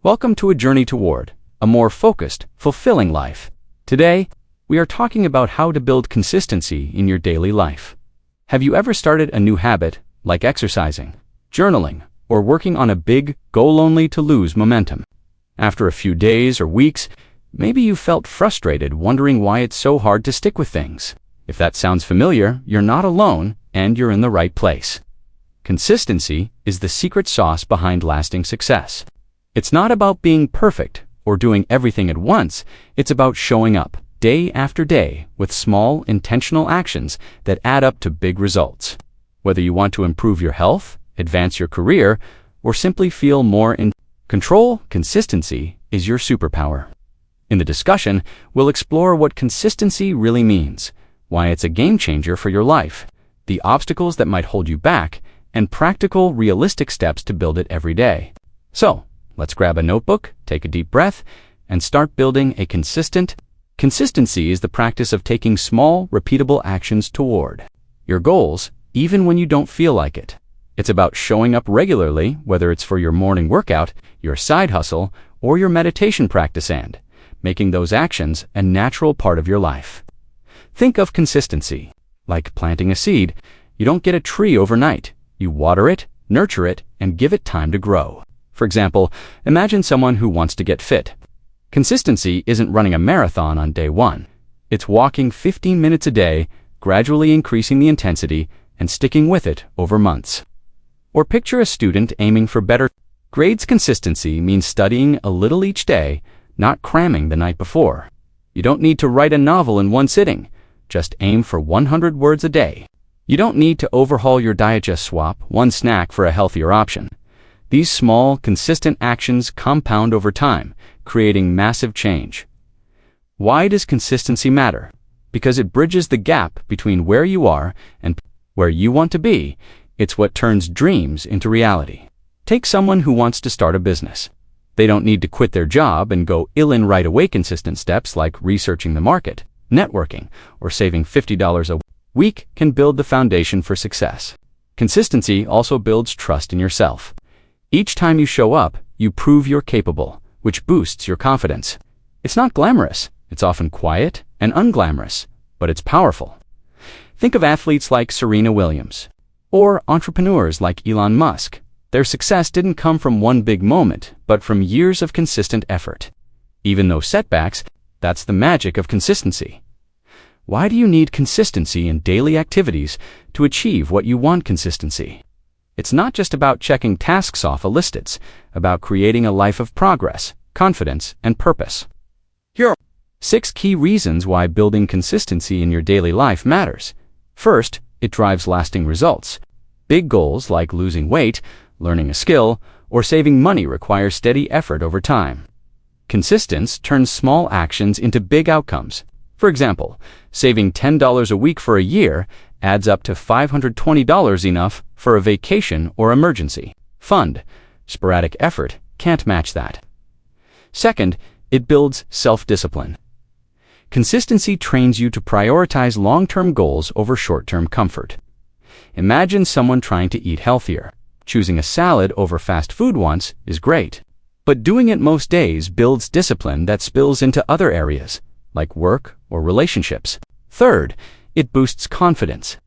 Welcome to a journey toward a more focused, fulfilling life. Today, we are talking about how to build consistency in your daily life. Have you ever started a new habit, like exercising, journaling, or working on a big goal only to lose momentum? After a few days or weeks, maybe you felt frustrated wondering why it's so hard to stick with things. If that sounds familiar, you're not alone and you're in the right place. Consistency is the secret sauce behind lasting success. It's not about being perfect or doing everything at once. It's about showing up day after day with small, intentional actions that add up to big results. Whether you want to improve your health, advance your career, or simply feel more in control, consistency is your superpower. In the discussion, we'll explore what consistency really means, why it's a game changer for your life, the obstacles that might hold you back, and practical, realistic steps to build it every day. So, let's grab a notebook, take a deep breath, and start building a Consistency is the practice of taking small, repeatable actions toward your goals, even when you don't feel like it. It's about showing up regularly, whether it's for your morning workout, your side hustle, or your meditation practice, and making those actions a natural part of your life. Think of consistency like planting a seed. You don't get a tree overnight. You water it, nurture it, and give it time to grow. For example, imagine someone who wants to get fit. Consistency isn't running a marathon on day one. It's walking 15 minutes a day, gradually increasing the intensity, and sticking with it over months. Or picture a student aiming for better grades. Consistency means studying a little each day, not cramming the night before. You don't need to write a novel in one sitting. Just aim for 100 words a day. You don't need to overhaul your diet, just swap one snack for a healthier option. These small, consistent actions compound over time, creating massive change. Why does consistency matter? Because it bridges the gap between where you are and where you want to be. It's what turns dreams into reality. Take someone who wants to start a business. They don't need to quit their job and go all in right away. Consistent steps like researching the market, networking, or saving $50 a week can build the foundation for success. Consistency also builds trust in yourself. Each time you show up, you prove you're capable, which boosts your confidence. It's not glamorous. It's often quiet and unglamorous, but it's powerful. Think of athletes like Serena Williams or entrepreneurs like Elon Musk. Their success didn't come from one big moment, but from years of consistent effort. Even though setbacks, that's the magic of consistency. Why do you need consistency in daily activities to achieve what you want? Consistency. It's not just about checking tasks off a list. It's about creating a life of progress, confidence, and purpose. Here are 6 key reasons why building consistency in your daily life matters. First, it drives lasting results. Big goals like losing weight, learning a skill, or saving money require steady effort over time. Consistency turns small actions into big outcomes. For example, saving $10 a week for a year adds up to $520, enough for a vacation or emergency fund. Sporadic effort can't match that. Second, it builds self-discipline. Consistency trains you to prioritize long-term goals over short-term comfort. Imagine someone trying to eat healthier. Choosing a salad over fast food once is great, but doing it most days builds discipline that spills into other areas, like work or relationships. Third, it boosts confidence.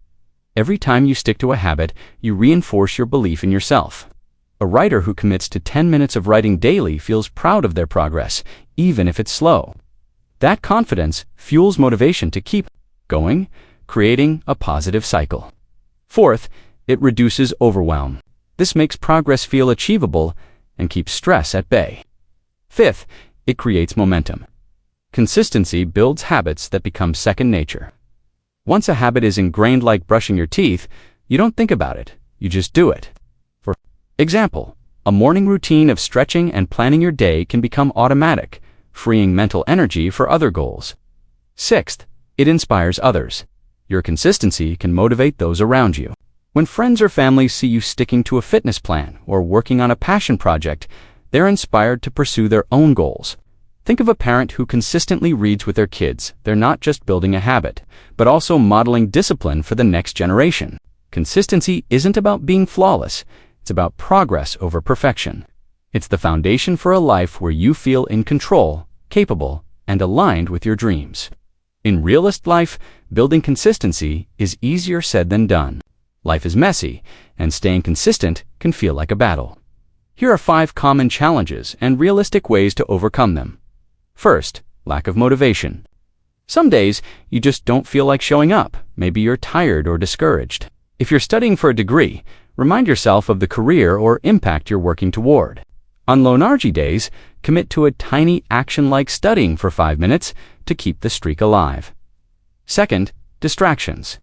Every time you stick to a habit, you reinforce your belief in yourself. A writer who commits to 10 minutes of writing daily feels proud of their progress, even if it's slow. That confidence fuels motivation to keep going, creating a positive cycle. Fourth, it reduces overwhelm. This makes progress feel achievable and keeps stress at bay. Fifth, it creates momentum. Consistency builds habits that become second nature. Once a habit is ingrained, like brushing your teeth, you don't think about it, you just do it. For example, a morning routine of stretching and planning your day can become automatic, freeing mental energy for other goals. Sixth, it inspires others. Your consistency can motivate those around you. When friends or family see you sticking to a fitness plan or working on a passion project, they're inspired to pursue their own goals. Think of a parent who consistently reads with their kids. They're not just building a habit, but also modeling discipline for the next generation. Consistency isn't about being flawless. It's about progress over perfection. It's the foundation for a life where you feel in control, capable, and aligned with your dreams. In realist life, building consistency is easier said than done. Life is messy, and staying consistent can feel like a battle. Here are 5 common challenges and realistic ways to overcome them. First, lack of motivation. Some days, you just don't feel like showing up. Maybe you're tired or discouraged. If you're studying for a degree, remind yourself of the career or impact you're working toward. On low-energy days, commit to a tiny action like studying for 5 minutes to keep the streak alive. Second, distractions.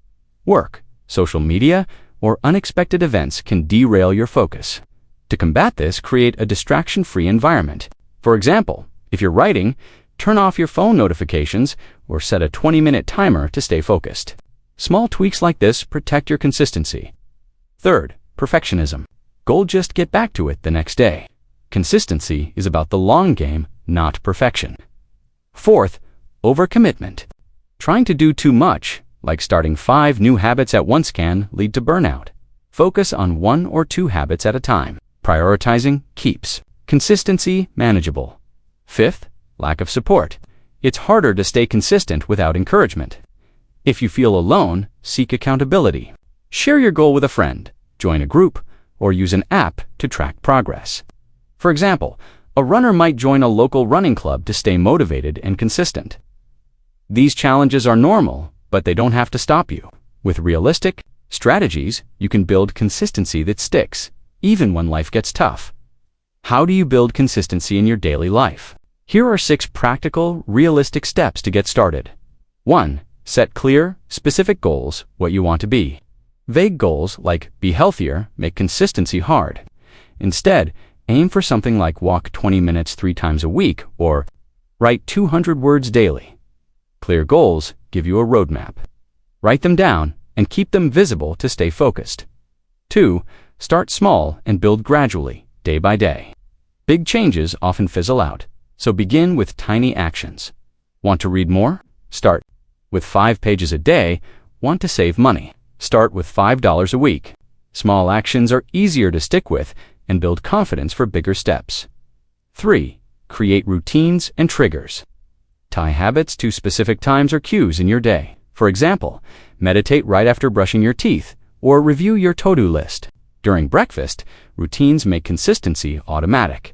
Work, social media, or unexpected events can derail your focus. To combat this, create a distraction-free environment. For example, if you're writing, turn off your phone notifications or set a 20-minute timer to stay focused. Small tweaks like this protect your consistency. Third, perfectionism. Goal just get back to it the next day. Consistency is about the long game, not perfection. Fourth, overcommitment. Trying to do too much, like starting 5 new habits at once, can lead to burnout. Focus on 1 or 2 habits at a time. Prioritizing keeps consistency manageable. Fifth, lack of support. It's harder to stay consistent without encouragement. If you feel alone, seek accountability. Share your goal with a friend, join a group, or use an app to track progress. For example, a runner might join a local running club to stay motivated and consistent. These challenges are normal, but they don't have to stop you. With realistic strategies, you can build consistency that sticks, even when life gets tough. How do you build consistency in your daily life? Here are 6 practical, realistic steps to get started. 1. Set clear, specific goals, what you want to be. Vague goals like be healthier make consistency hard. Instead, aim for something like walk 20 minutes 3 times a week or write 200 words daily. Clear goals give you a roadmap. Write them down and keep them visible to stay focused. 2. Start small and build gradually, day by day. Big changes often fizzle out, so begin with tiny actions. Want to read more? Start with 5 pages a day. Want to save money? Start with $5 a week. Small actions are easier to stick with and build confidence for bigger steps. 3. Create routines and triggers. Tie habits to specific times or cues in your day. For example, meditate right after brushing your teeth or review your to-do list. During breakfast, routines make consistency automatic.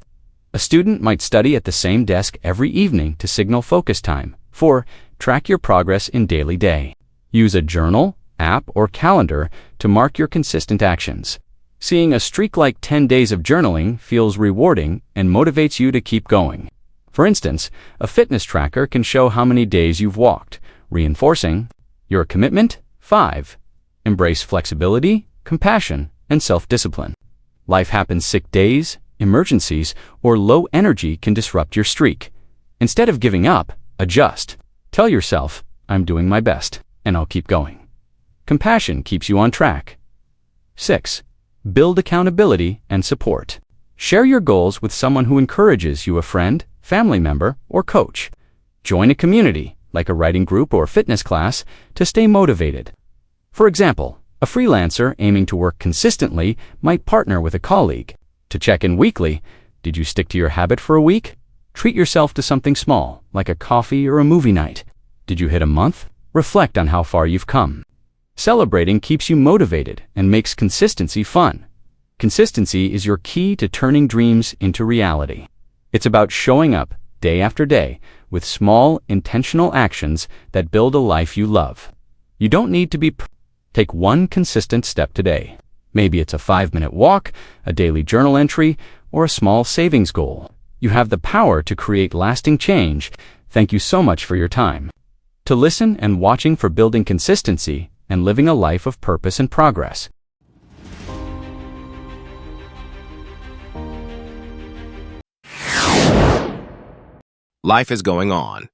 A student might study at the same desk every evening to signal focus time. 4. Track your progress in daily day. Use a journal, app, or calendar to mark your consistent actions. Seeing a streak like 10 days of journaling feels rewarding and motivates you to keep going. For instance, a fitness tracker can show how many days you've walked, reinforcing your commitment. 5. Embrace flexibility, compassion, and self-discipline. Life happens. Sick days, emergencies, or low energy can disrupt your streak. Instead of giving up, adjust. Tell yourself, I'm doing my best, and I'll keep going. Compassion keeps you on track. 6. Build accountability and support. Share your goals with someone who encourages you, a friend, family member, or coach. Join a community, like a writing group or fitness class, to stay motivated. For example, a freelancer aiming to work consistently might partner with a colleague. To check in weekly, did you stick to your habit for a week? Treat yourself to something small, like a coffee or a movie night. Did you hit a month? Reflect on how far you've come. Celebrating keeps you motivated and makes consistency fun. Consistency is your key to turning dreams into reality. It's about showing up day after day with small, intentional actions that build a life you love. You don't need to be Take one consistent step today. Maybe it's a 5-minute walk, a daily journal entry, or a small savings goal. You have the power to create lasting change. Thank you so much for your time. To listen and watching for building consistency and living a life of purpose and progress. Life is going on,